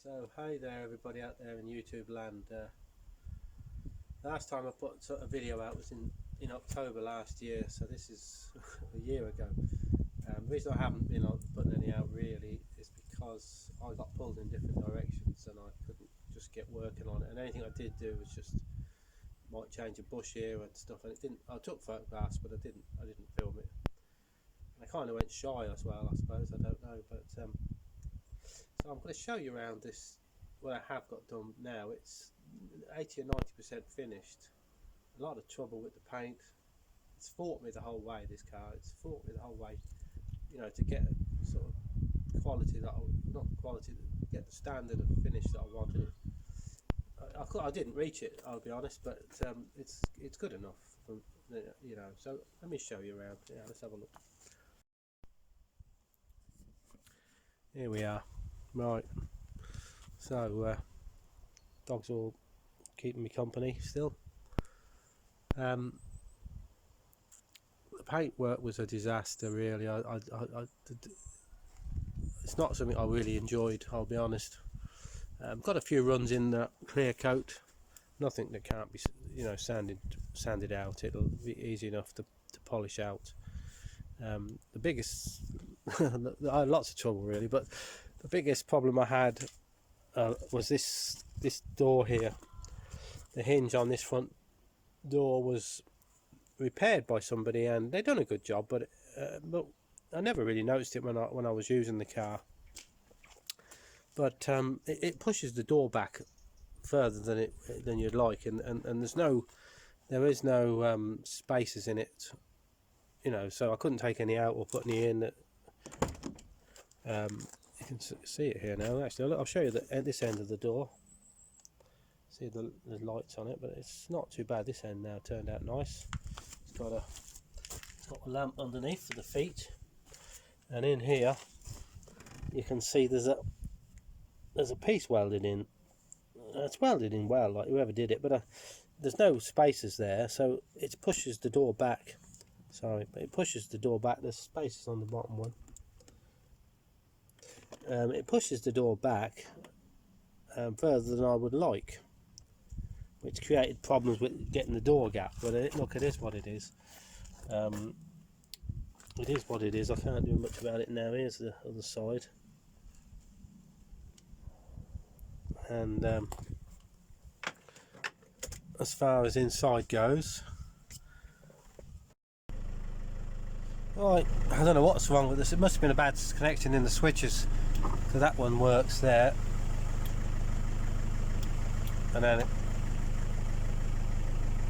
So hey there everybody out there in YouTube land. Last time I put a video out was in October last year, so this is a year ago. The reason I haven't been putting any out really is because I got pulled in different directions and I couldn't just get working on it, and anything I did do was just might change a bush here and stuff, and it didn't. I took photographs but I didn't film it. I kind of went shy as well, I suppose, I don't know, but so I'm going to show you around this, what I have got done now. It's 80 or 90% finished. A lot of trouble with the paint. It's fought me the whole way, this car. It's fought me the whole way, you know, to get sort of quality that get the standard of finish that I wanted. I didn't reach it, I'll be honest, but it's good enough, you know. So let me show you around. Yeah, let's have a look. Here we are. Right, so dogs all keeping me company still. The paint work was a disaster really. It's not something I really enjoyed, I'll be honest. Got a few runs in that clear coat, nothing that can't be, you know, sanded out. It'll be easy enough to polish out. The biggest I had lots of trouble really, but the biggest problem I had was this door here. The hinge on this front door was repaired by somebody, and they'd done a good job, but I never really noticed it when I was using the car. But it pushes the door back further than you'd like, and there is no spaces in it, you know, so I couldn't take any out or put any in. You can see it here now. Actually, I'll show you at this end of the door. See the lights on it, but it's not too bad. This end now turned out nice. It's got a lamp underneath for the feet, and in here you can see there's a piece welded in. It's welded in well, like whoever did it, but there's no spaces there, so it pushes the door back. Sorry, but it pushes the door back. There's spaces on the bottom one. It pushes the door back further than I would like, which created problems with getting the door gap. But look, it is what it is. It is what it is. I can't do much about it now. Here's the other side, and as far as inside goes, right, I don't know what's wrong with this. It must have been a bad connection in the switches. So that one works there, and then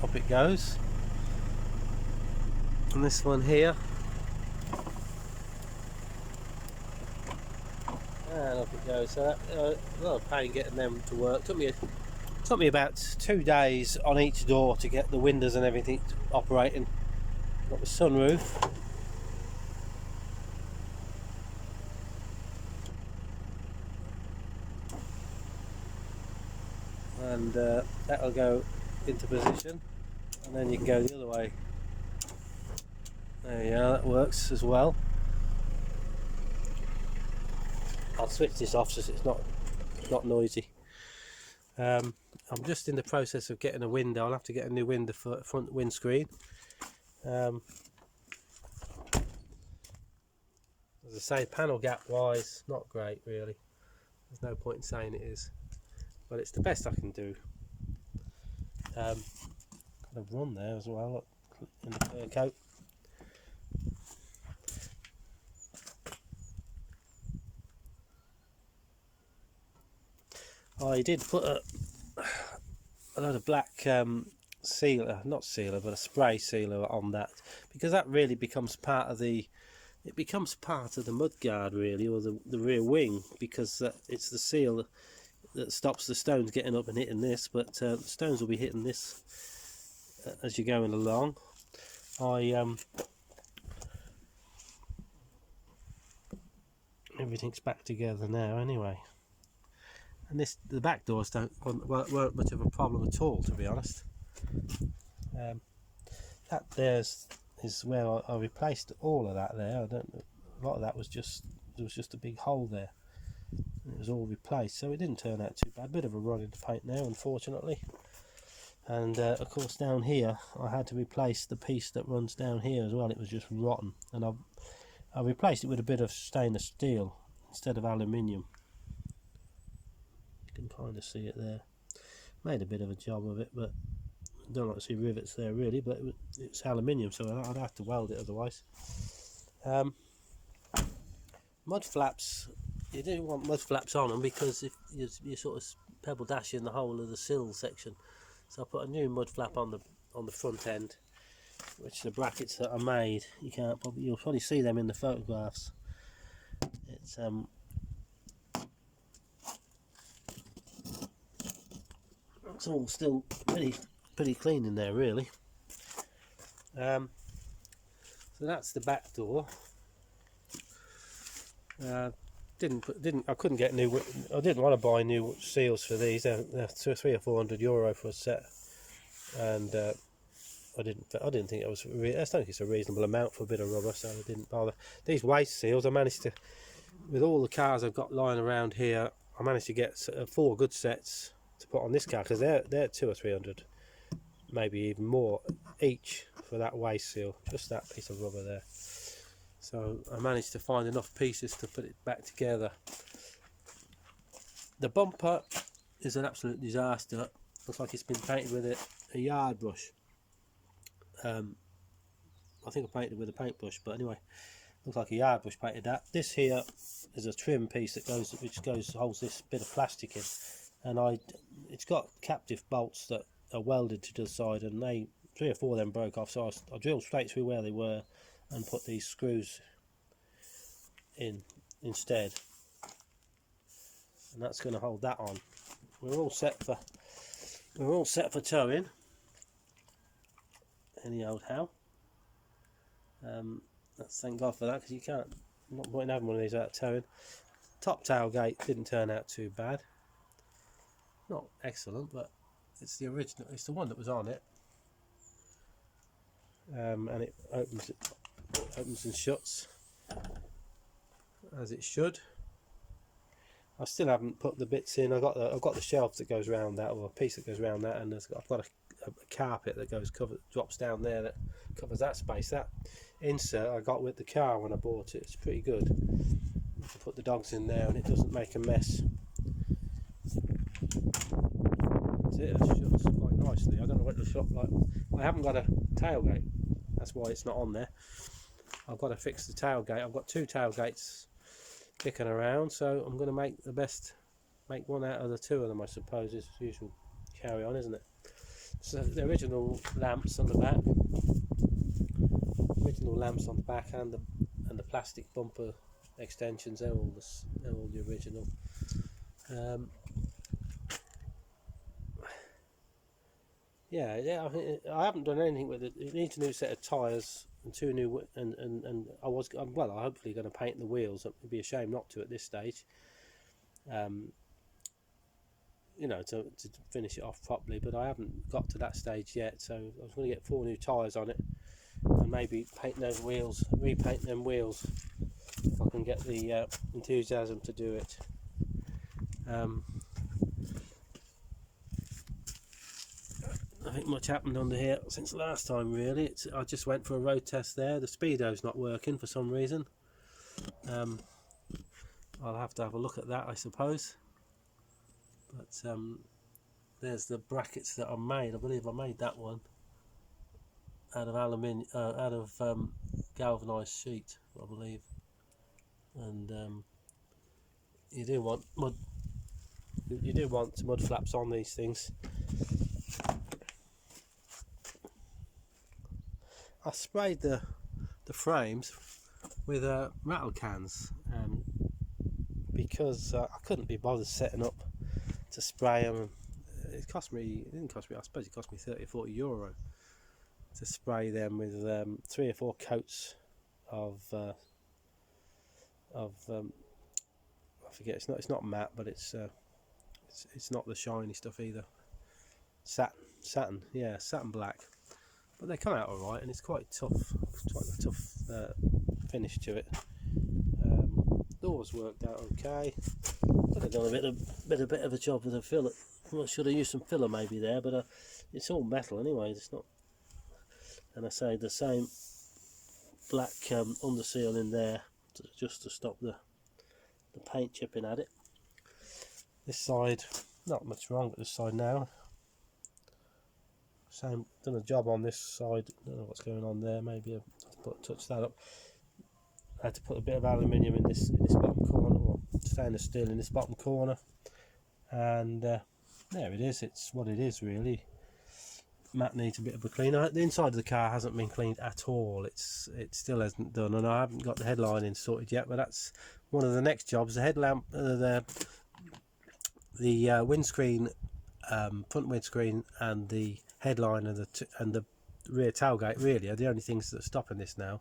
up it goes, and this one here, and up it goes. So a lot of pain getting them to work. Took me about 2 days on each door to get the windows and everything operating. Got the sunroof. And that'll go into position, and then you can go the other way. There you are, that works as well. I'll switch this off so it's not noisy. I'm just in the process of getting a window. I'll have to get a new window for front windscreen. As I say, panel gap wise, not great really. There's no point in saying it is, but it's the best I can do. Kind of run there as well, look, in the clear coat. I did put a load of black sealer, not sealer, but a spray sealer on that, because that really becomes part of the mudguard really, or the rear wing, because it's the seal that stops the stones getting up and hitting this, but the stones will be hitting this as you're going along. Everything's back together now anyway, and the back doors weren't much of a problem at all, to be honest. That is where I replaced all of that there. I don't know, a lot of that was just a big hole there. It was all replaced, so it didn't turn out too bad. Bit of a run in the paint now, unfortunately. And of course down here I had to replace the piece that runs down here as well. It was just rotten, and I replaced it with a bit of stainless steel instead of aluminium. You can kind of see it there. Made a bit of a job of it, but I don't like to see rivets there really, but it's aluminium, so I'd have to weld it otherwise. Mud flaps, you do want mud flaps on them because if you sort of pebble dash in the whole of the sill section. So I put a new mud flap on the front end, which the brackets that are made, you'll probably see them in the photographs. It's all still pretty clean in there really. So that's the back door. I couldn't get new. I didn't want to buy new seals for these. They're €300 or €400 for a set, and I didn't think it was. I don't think it's a reasonable amount for a bit of rubber, so I didn't bother. These waist seals, I managed to, with all the cars I've got lying around here, I managed to get 4 good sets to put on this car, because they're €200 or €300, maybe even more each for that waist seal. Just that piece of rubber there. So I managed to find enough pieces to put it back together. The bumper is an absolute disaster. Looks like it's been painted with a yard brush. I think I painted it with a paintbrush, but anyway, looks like a yard brush painted that. This here is a trim piece that holds this bit of plastic in, and it's got captive bolts that are welded to the side, and 3 or 4 of them broke off. So I drilled straight through where they were and put these screws in instead, and that's going to hold that on. We're all set for towing any old how. Let's thank God for that, because I'm not going to have one of these without towing. Top tailgate didn't turn out too bad. Not excellent, but it's the original. It's the one that was on it, and it opens and shuts as it should. I still haven't put the bits in. I've got the shelf that goes around that, or a piece that goes around that, and I've got a carpet that drops down there that covers that space. That insert I got with the car when I bought it. It's pretty good. You can put the dogs in there and it doesn't make a mess. It shuts quite nicely. I don't know what it'll shut like. I haven't got a tailgate. That's why it's not on there. I've got to fix the tailgate. I've got 2 tailgates kicking around, so I'm going to make one out of the 2 of them, I suppose, is usual carry on, isn't it? So the original lamps on the back, and the plastic bumper extensions, they're all the original. I haven't done anything with it. It needs a new set of tyres and 2 new, and I'm hopefully going to paint the wheels. It'd be a shame not to at this stage. To finish it off properly, but I haven't got to that stage yet. So I was going to get 4 new tyres on it, and maybe repaint them wheels if I can get the enthusiasm to do it. Nothing much happened under here since last time really. I just went for a road test there. The speedo's not working for some reason. I'll have to have a look at that, I suppose. But there's the brackets that I made. I believe I made that one out of galvanized sheet, I believe. And you do want mud flaps on these things. I sprayed the frames with rattle cans because I couldn't be bothered setting up to spray them. It didn't cost me, I suppose it cost me €30 or €40 to spray them with 3 or 4 coats of I forget, it's not matte, but it's not the shiny stuff either. Satin black. But they come out alright, and it's quite a tough finish to it. doors worked out okay. Could have done a bit of a job with a filler. I should have used some filler maybe there, but it's all metal anyway. It's not. And I say the same black underseal in there just to stop the paint chipping at it. This side, not much wrong with this side now. Same, done a job on this side. Don't know what's going on there. Maybe I'll touch that up. I had to put a bit of aluminium in this bottom corner, or stainless steel in this bottom corner, and there it is. It's what it is really. Matte needs a bit of a clean. The inside of the car hasn't been cleaned at all. It still hasn't done, and I haven't got the headlining sorted yet. But that's one of the next jobs. The headlamp, the windscreen, front windscreen, and the headline and the rear tailgate really are the only things that are stopping this now.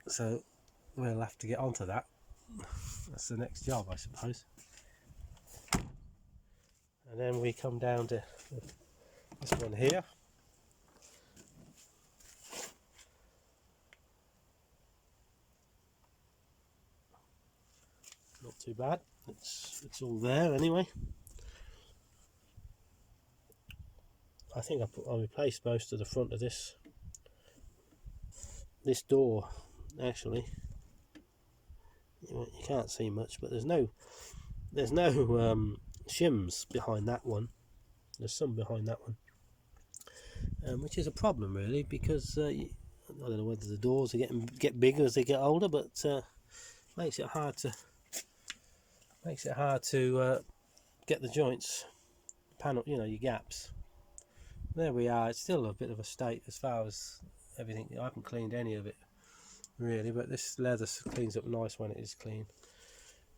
So we'll have to get onto that. That's the next job, I suppose. And then we come down to this one here. Not too bad. It's all there anyway. I think I replaced most of the front of this door actually. You can't see much, but there's no shims behind that one. There's some behind that one, which is a problem really, because I don't know whether the doors are get bigger as they get older, but makes it hard to get the joints panel, your gaps. There we are. It's still a bit of a state as far as everything. I haven't cleaned any of it really, but this leather cleans up nice when it is clean.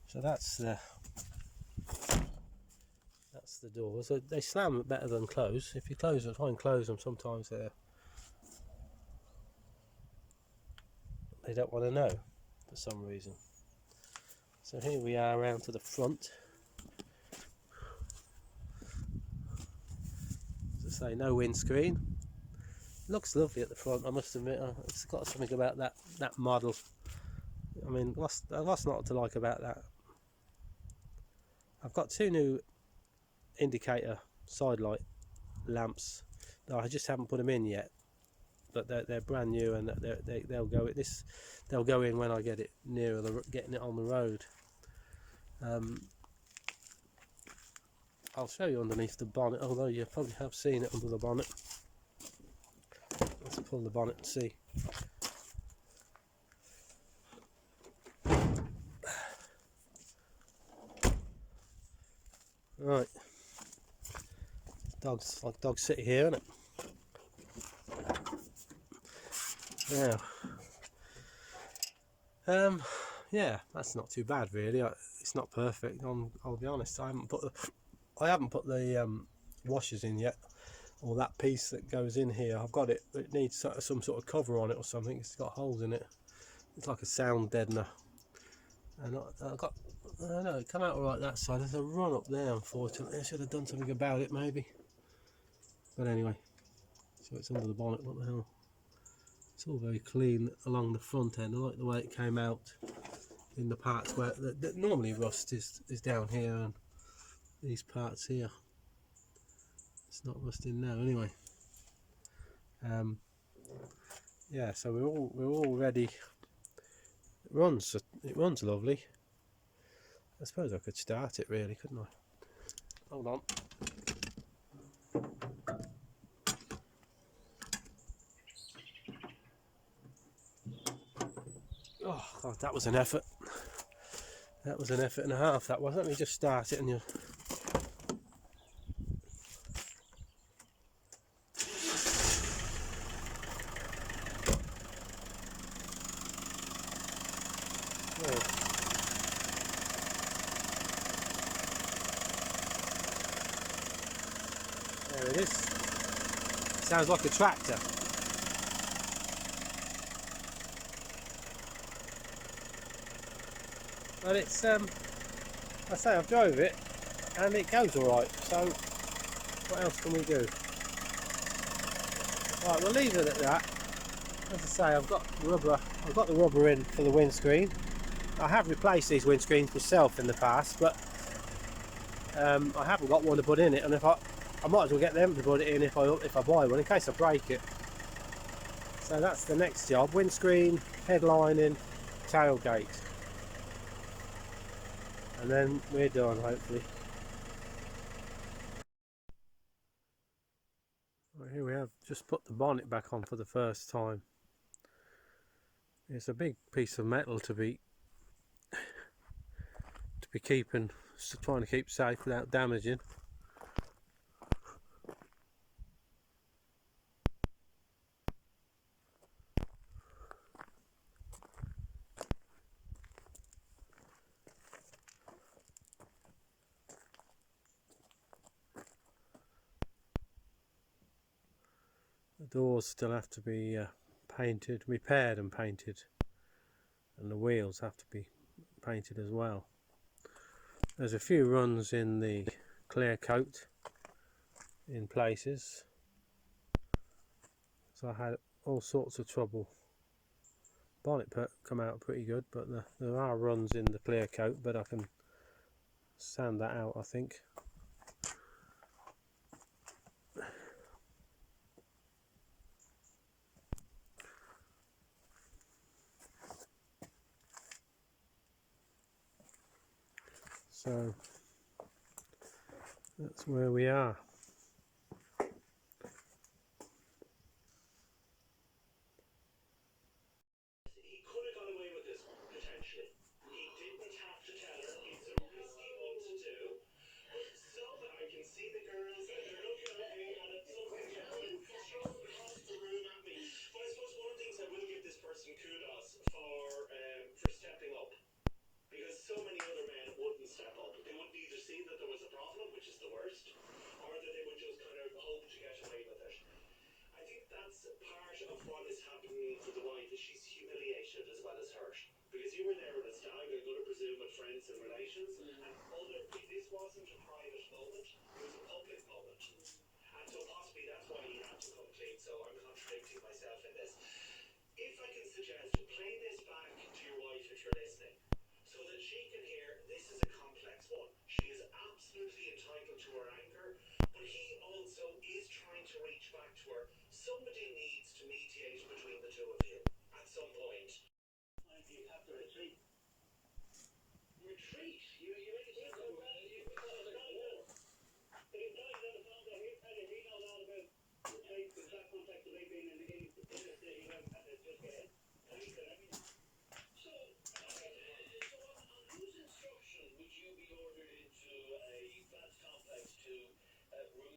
So that's the doors. So they slam better than close. If you try and close them, sometimes they don't want to know for some reason. So here we are around to the front. As I say, no windscreen. Looks lovely at the front, I must admit. It's got something about that model. I mean, what's not to like about that? I've got two new indicator side light lamps. I just haven't put them in yet, but they're brand new, and they'll go in when I get it nearer getting it on the road. I'll show you underneath the bonnet, although you probably have seen it under the bonnet. Let's pull the bonnet and see. Right, dogs like Dog City here, isn't it? Now, yeah, that's not too bad really. It's not perfect. I'll be honest. I haven't put the washers in yet, or that piece that goes in here. I've got it. It needs some sort of cover on it or something. It's got holes in it. It's like a sound deadener. And I don't know, it come out alright that side. There's a run up there, unfortunately. I should have done something about it maybe. But anyway, so it's under the bonnet. What the hell? It's all very clean along the front end. I like the way it came out in the parts where normally rust is down here, and these parts here, it's not rusting now anyway. Yeah, so we're all ready. It runs lovely. I suppose I could start it really, couldn't I? Hold on. Oh God, that was an effort. That was an effort and a half, that was. Let me just start it and you... There it is. Sounds like a tractor. But it's I say I've drove it and it goes alright, so what else can we do? Right, we'll leave it at that. As I say, I've got the rubber in for the windscreen. I have replaced these windscreens myself in the past, but I haven't got one to put in it, and I might as well get them to put it in if I buy one in case I break it. So that's the next job: windscreen, headlining, tailgate, and then we're done hopefully. Well, here we have just put the bonnet back on for the first time. It's a big piece of metal to be keeping, trying to keep safe without damaging. The doors still have to be painted, repaired and painted, and the wheels have to be painted as well. There's a few runs in the clear coat in places, so I had all sorts of trouble. Bonnet come out pretty good, but there are runs in the clear coat, but I can sand that out, I think. So that's where we are. He could have got away with this potentially. He didn't have to tell her. It's a risky one to do. So I can see the girls and they're looking at me and it's something's coming thrown across the room at me. But I suppose one of the things I will give this person kudos for stepping up. Because so many other men wouldn't step up. They wouldn't either see that there was a problem, which is the worst, or that they would just kind of hope to get away with it. I think that's part of what is happening to the wife, is she's humiliated as well as hurt. Because you were there at a stag, I'm going to presume, with friends and relations, and this wasn't a private moment, it was a public moment. And so possibly that's why he had to come clean, so I'm contradicting myself in this. If I can suggest, play this back to your wife if you're listening, so that she can hear this is a complex one. She is absolutely entitled to her anger, but he also is trying to reach back to her. Somebody needs to mediate between the two of you at some point. You have to retreat. Retreat? You make it sound so bad. He's dying on the phone, he'll tell you he knows all about retreat, the exact context of me being in the industry, you have to just get police and everything. So on whose instruction would you be ordered into a flats complex to room?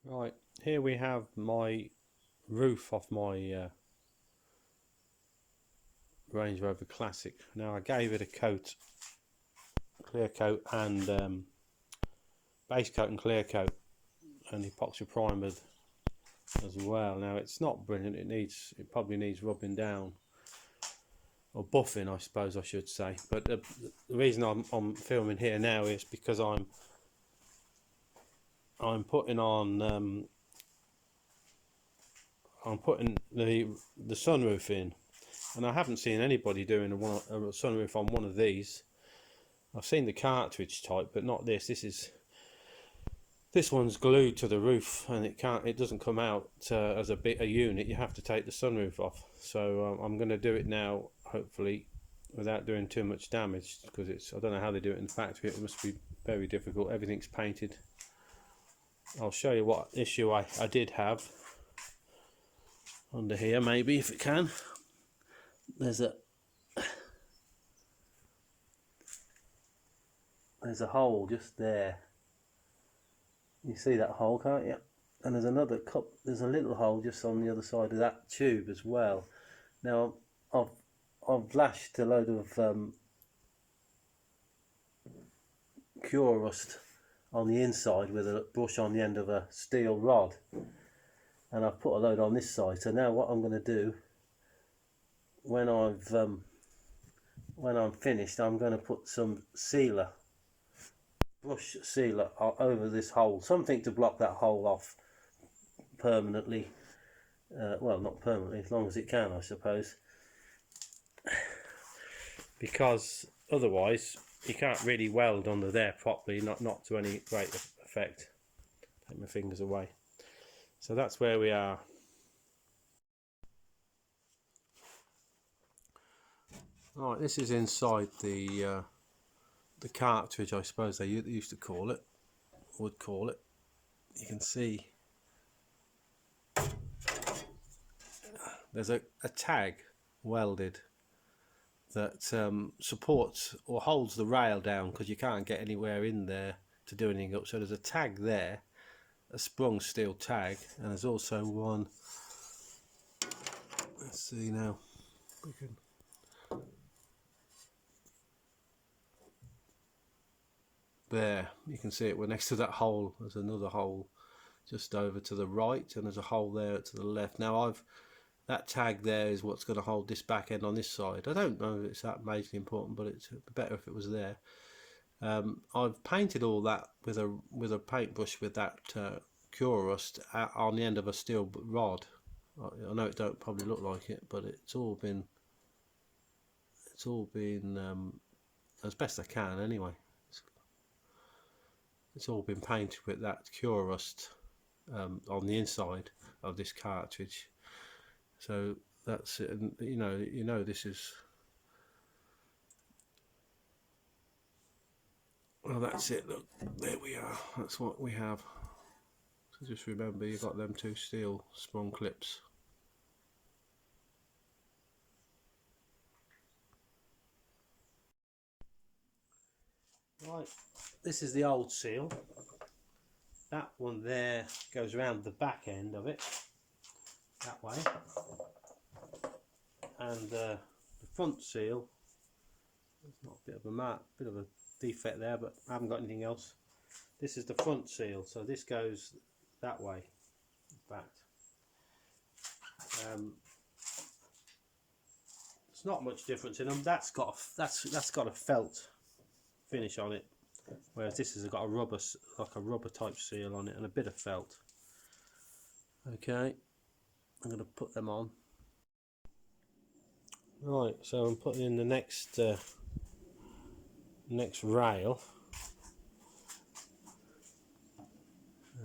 Right, here we have my roof off my Range Rover Classic. Now I gave it a coat, clear coat and base coat and clear coat, and epoxy primered as well. Now it's not brilliant, it probably needs rubbing down, or buffing I suppose I should say, but the reason I'm filming here now is because I'm putting on I'm putting the sunroof in, and I haven't seen anybody doing a sunroof on one of these. I've seen the cartridge type, but not this. This one's glued to the roof, and it doesn't come out as a unit. You have to take the sunroof off. So I'm going to do it now, hopefully, without doing too much damage, because I don't know how they do it in the factory. It must be very difficult. Everything's painted. I'll show you what issue I did have under here, maybe, if it can. There's a hole just there. You see that hole, can't you? And there's another cup. There's a little hole just on the other side of that tube as well. Now I've lashed a load of cure rust on the inside with a brush on the end of a steel rod, and I've put a load on this side. So now what I'm going to do, when I'm finished, I'm going to put some sealer, brush sealer over this hole, something to block that hole off permanently. Well, not permanently, as long as it can, I suppose, because otherwise you can't really weld under there properly, not to any great effect. Take my fingers away. So that's where we are. Right, this is inside the cartridge, I suppose they used to call it, would call it. You can see there's a tag welded that supports or holds the rail down, because you can't get anywhere in there to do anything up. So there's a tag there, a sprung steel tag, and there's also one. Let's see now. We can. There, you can see it. We're next to that hole. There's another hole just over to the right, and there's a hole there to the left. Now that tag there is what's going to hold this back end on this side. I don't know if it's that majorly important, but it's better if it was there. I've painted all that with a paintbrush with that cure rust on the end of a steel rod. I know it don't probably look like it, but it's all been as best I can anyway. It's all been painted with that cure rust on the inside of this cartridge. So that's it, and you know this is, well, that's it. Look, there we are. That's what we have. So just remember, you've got them two steel sprung clips. Right, this is the old seal. That one there goes around the back end of it that way, and the front seal, there's not a bit of a defect there, but I haven't got anything else. This is the front seal, so this goes that way, back. There's not much difference in them. That's got a felt finish on it, whereas this has got a rubber, like a rubber type seal on it, and a bit of felt. Okay, I'm going to put them on. Right, so I'm putting in the next rail,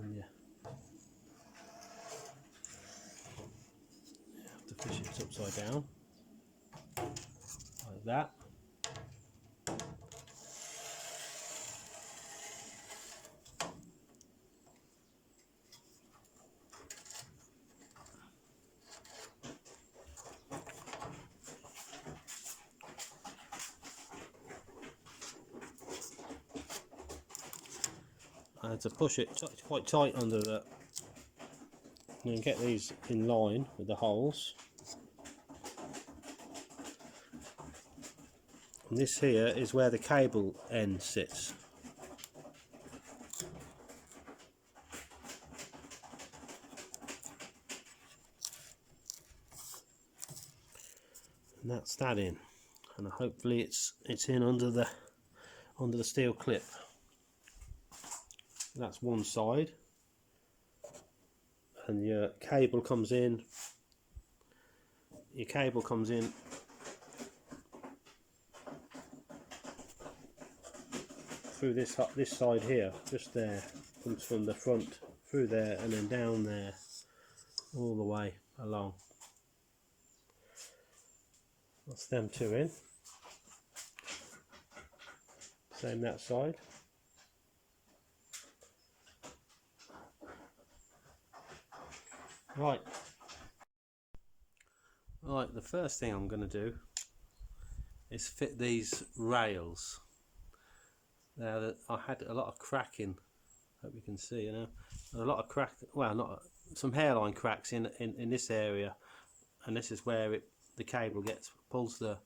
and you have to fish it upside down like that. I had to push it quite tight under that, and get these in line with the holes. And this here is where the cable end sits. And that's that in, and hopefully it's in under the steel clip. That's one side, and your cable comes in. Your cable comes in through this side here, just there. Comes from the front through there, and then down there, all the way along. That's them two in. Same that side. Right. Right, the first thing I'm going to do is fit these rails. Now that I had a lot of cracking, hope you can see, you know, a lot of crack, well, not some hairline cracks in this area, and this is where the cable pulls the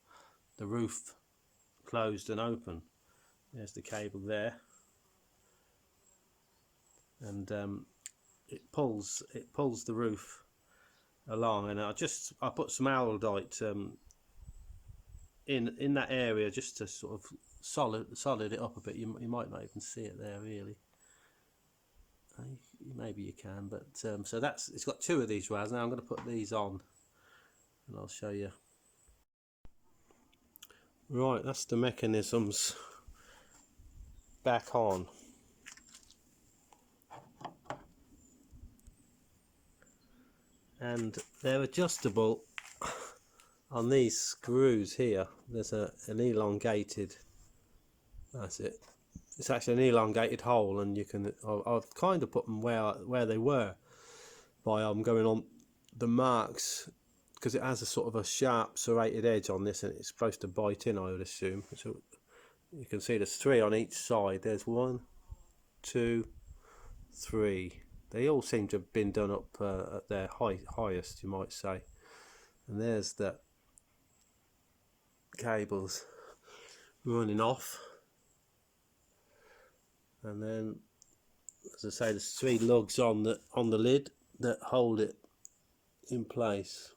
roof closed and open. There's the cable there, and it pulls the roof along, and I put some aldehyde in that area just to sort of solid it up a bit. You might not even see it there really. Maybe you can, but so it's got two of these rails. Now I'm going to put these on, and I'll show you. Right, that's the mechanisms back on. And they're adjustable on these screws here. There's an elongated, that's it. It's actually an elongated hole, and you can. I've kind of put them where they were by going on the marks, because it has a sort of a sharp serrated edge on this, and it's supposed to bite in, I would assume. So you can see there's three on each side. There's 1, 2, 3. They all seem to have been done up at their highest, you might say. And there's the cables running off. And then, as I say, there's 3 lugs on the lid that hold it in place.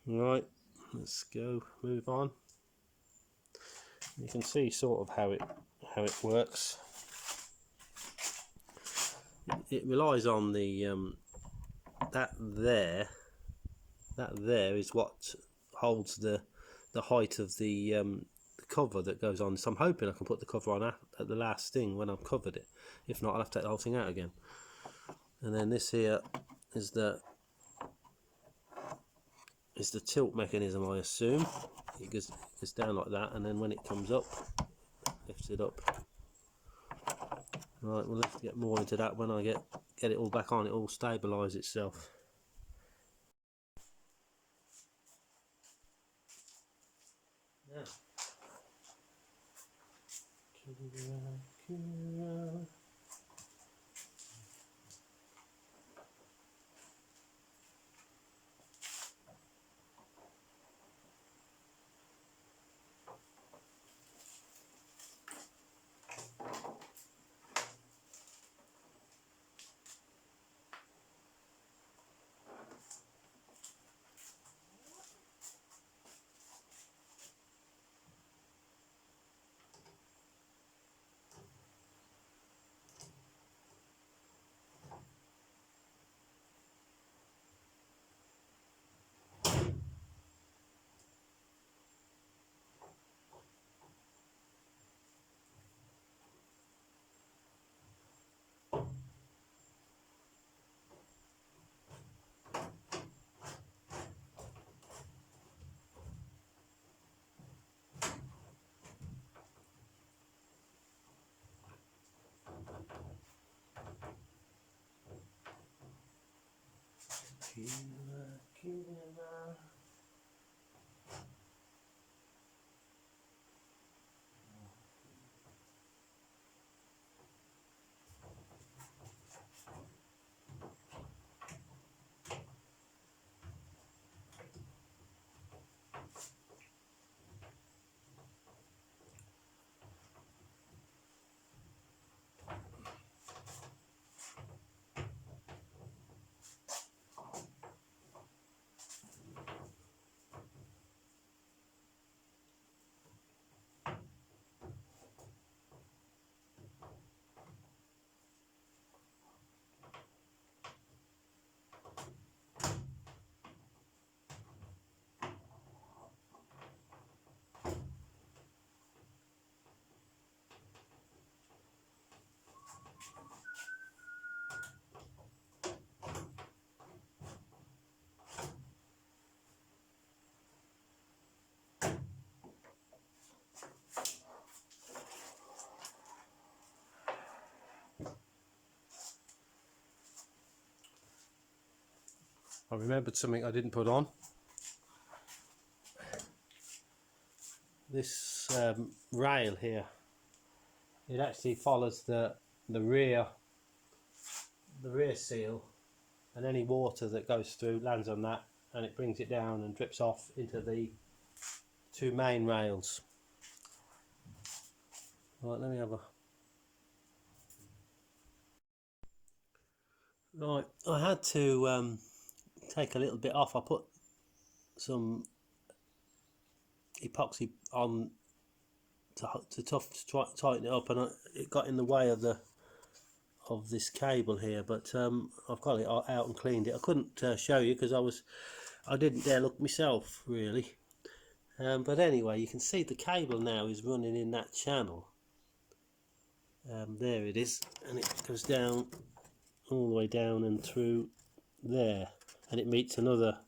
Right, let's go, move on. You can see sort of how it works. It relies on the that there is what holds the height of the cover that goes on. So I'm hoping I can put the cover on at the last thing when I've covered it. If not, I'll have to take the whole thing out again. And then this here is the tilt mechanism, I assume. It goes down like that, and then when it comes up, lifts it up. Right, we'll have to get more into that when I get it all back on. It all stabilise itself. Now, I remembered something I didn't put on. This rail here, it actually follows the rear seal, and any water that goes through lands on that, and it brings it down and drips off into the two main rails. Right, let me have a... Right, I had to take a little bit off. I put some epoxy on to tighten it up, and it got in the way of this cable here, but I've got it out and cleaned it. I couldn't show you because I didn't dare look myself really, but anyway, you can see the cable now is running in that channel. There it is, and it goes down all the way down and through there, and it meets another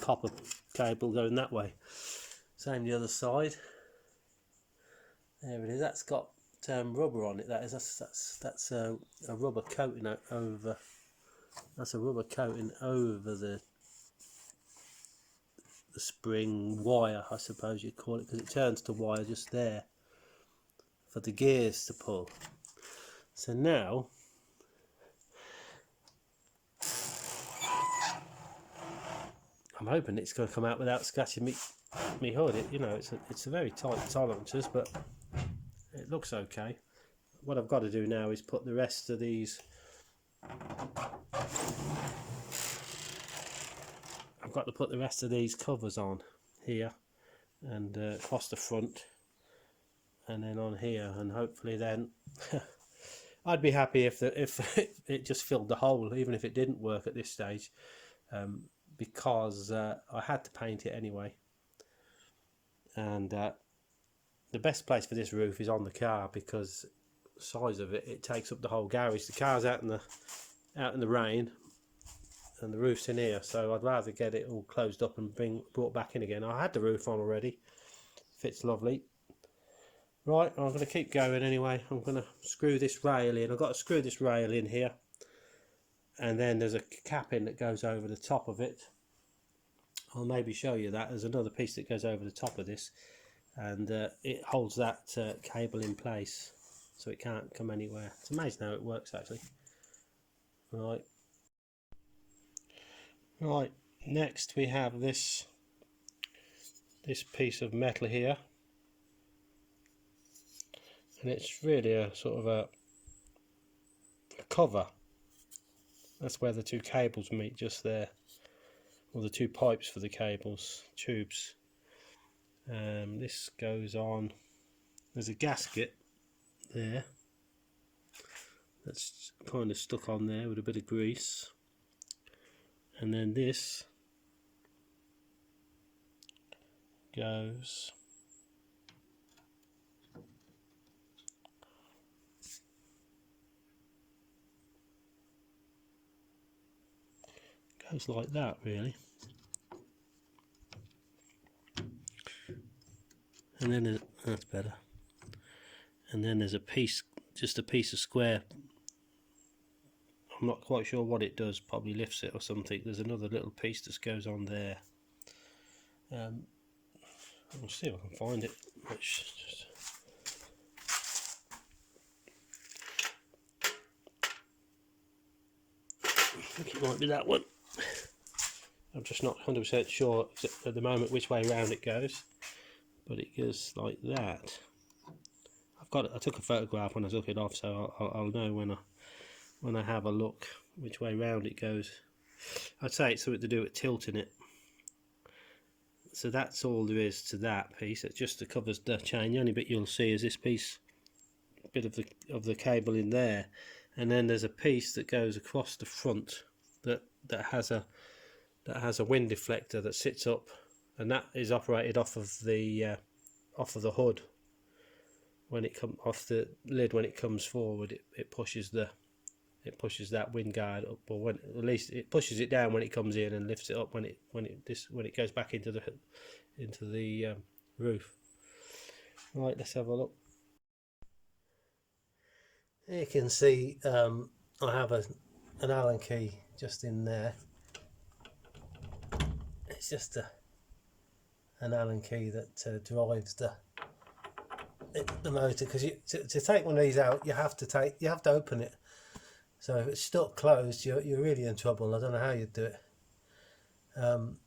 copper cable going that way. Same the other side. There it is. That's got rubber on it. That's a rubber coating over. That's a rubber coating over the spring wire, I suppose you'd call it, because it turns to wire just there for the gears to pull. So now I'm hoping it's going to come out without scratching me hood. You know, it's a very tight tolerances, but it looks okay. What I've got to do now is put the rest of these. I've got to put the rest of these covers on here and across the front, and then on here, and hopefully then I'd be happy if it just filled the hole, even if it didn't work at this stage, because I had to paint it anyway, and the best place for this roof is on the car, because the size of it takes up the whole garage. The car's out in the rain, and the roof's in here, so I'd rather get it all closed up and brought back in again. I had the roof on already. Fits lovely. Right, I'm going to keep going anyway. I'm going to screw this rail in. I've got to screw this rail in here, and then there's a capping that goes over the top of it. I'll maybe show you that. There's another piece that goes over the top of this, and it holds that cable in place so it can't come anywhere. It's amazing how it works actually. Right, next we have this piece of metal here, and it's really a sort of a cover. That's where the two cables meet, just there, or the two pipes for the cables, tubes. This goes on. There's a gasket there that's kind of stuck on there with a bit of grease, and then this goes like that really, and then that's better. And then there's a piece, just a piece of square. I'm not quite sure what it does, probably lifts it or something. There's another little piece that goes on there. I'll see if I can find it. I think it might be that one. I'm just not 100% sure at the moment which way round it goes, but it goes like that. I took a photograph when I took it off, so I'll know when I have a look which way round it goes. I'd say it's something to do with tilting it. So that's all there is to that piece. It just covers the chain. The only bit you'll see is this piece, bit of the cable in there, and then there's a piece that goes across the front that has a wind deflector that sits up, and that is operated off of the hood. When it comes off the lid, when it comes forward, it pushes that wind guard up, or at least it pushes it down when it comes in, and lifts it up when it goes back into the roof. Right, let's have a look. You can see I have an Allen key just in there, it's just an Allen key that drives the motor, because to take one of these out, you have to open it. So if it's stuck closed, you're really in trouble. I don't know how you'd do it. And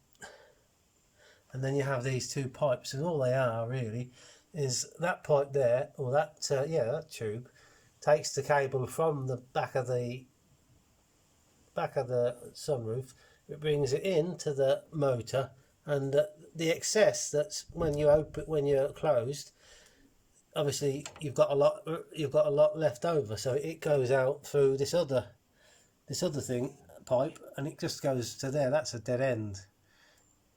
then you have these two pipes, and all they are really is that pipe there, or that that tube takes the cable from the back of the sunroof. It brings it into the motor, and the excess that's when you're closed, obviously you've got a lot left over, so it goes out through this other pipe, and it just goes to there. That's a dead end,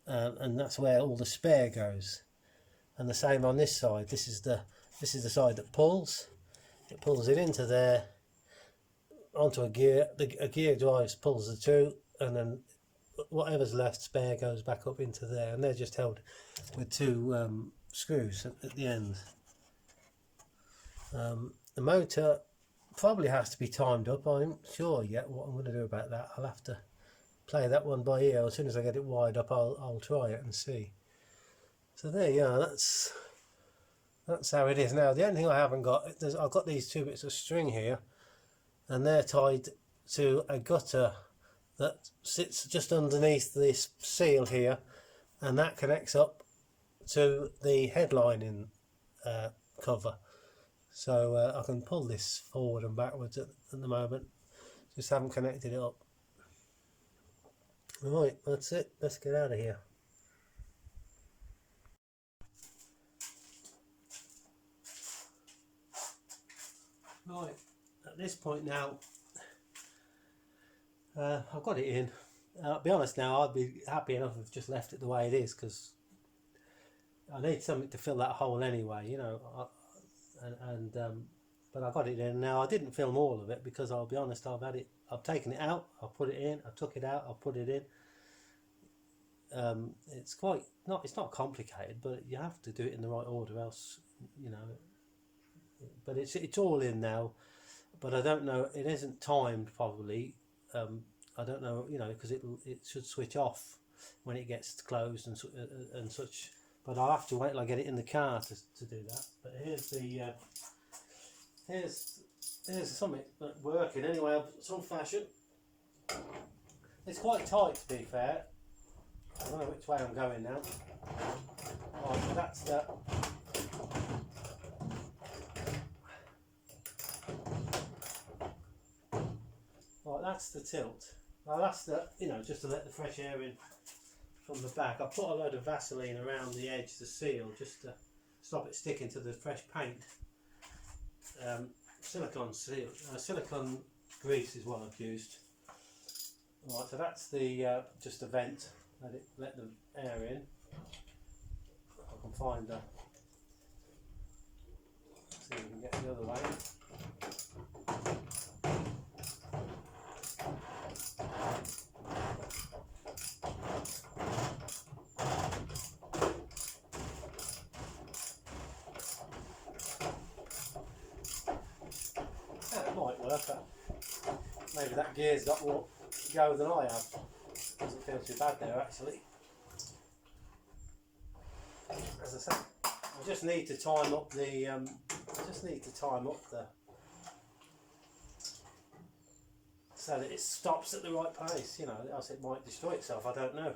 and that's where all the spare goes. And the same on this side. This is the side that pulls. It pulls it into there, onto a gear. A gear pulls the two, and then whatever's left spare goes back up into there, and they're just held with two screws at the end. The motor probably has to be timed up. I'm sure yet what I'm going to do about that. I'll have to play that one by ear. As soon as I get it wired up, I'll try it and see. So there you are. That's how it is now. The only thing I haven't got, I've got these two bits of string here, and they're tied to a gutter that sits just underneath this seal here, and that connects up to the headlining cover. So I can pull this forward and backwards at the moment. Just haven't connected it up. Right, that's it. Let's get out of here. Right, at this point now, I've got it in. I'll be honest now, I'd be happy enough if I've just left it the way it is, because I need something to fill that hole anyway, you know. But I got it in now. I didn't film all of it because I'll be honest, I've taken it out, I've put it in, I took it out, I've put it in. It's not complicated, but you have to do it in the right order, else, you know. But it's all in now, but I don't know, it isn't timed probably. I don't know, you know, because it should switch off when it gets closed and such. But I'll have to wait till I get it in the car to do that. But here's something working anyway of some fashion. It's quite tight, to be fair. I don't know which way I'm going now. Right, so that's the. Right, that's the tilt. Now that's the, you know, just to let the fresh air in from the back. I put a load of Vaseline around the edge, the seal, just to stop it sticking to the fresh paint. Silicone grease is what I've used. Right, so that's the just a vent. Let the air in. I can find the. See if we can get the other way. That might work. Maybe that gear's got more go than I have. Doesn't feel too bad there actually. As I say, I just need to time up the. So that it stops at the right place. You know, else it might destroy itself. I don't know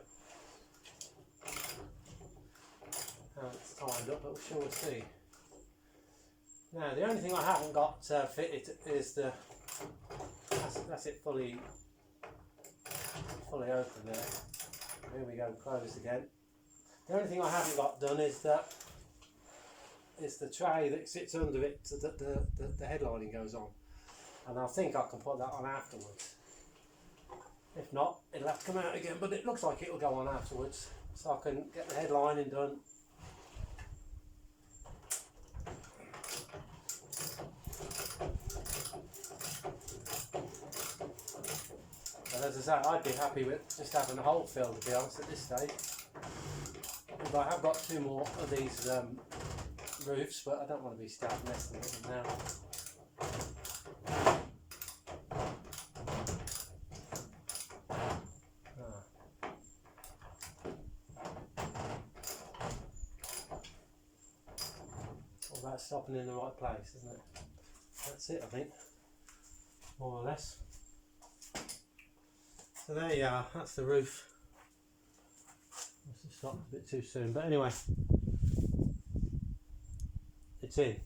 how it's timed up, but we'll sure see. Now, the only thing I haven't got fitted is the. That's it fully open there. Here we go, closed again. The only thing I haven't got done is the tray that sits under it, so that the headlining goes on. And I think I can put that on afterwards. If not, it'll have to come out again, but it looks like it'll go on afterwards, so I can get the headlining done. And as I say, I'd be happy with just having a hole filled, to be honest, at this stage. But I have got two more of these roofs, but I don't want to be starting messing with them now. about stopping in the right place, isn't it? That's it, I think, more or less. So there you are, that's the roof. Must have stopped a bit too soon, but anyway, it's in.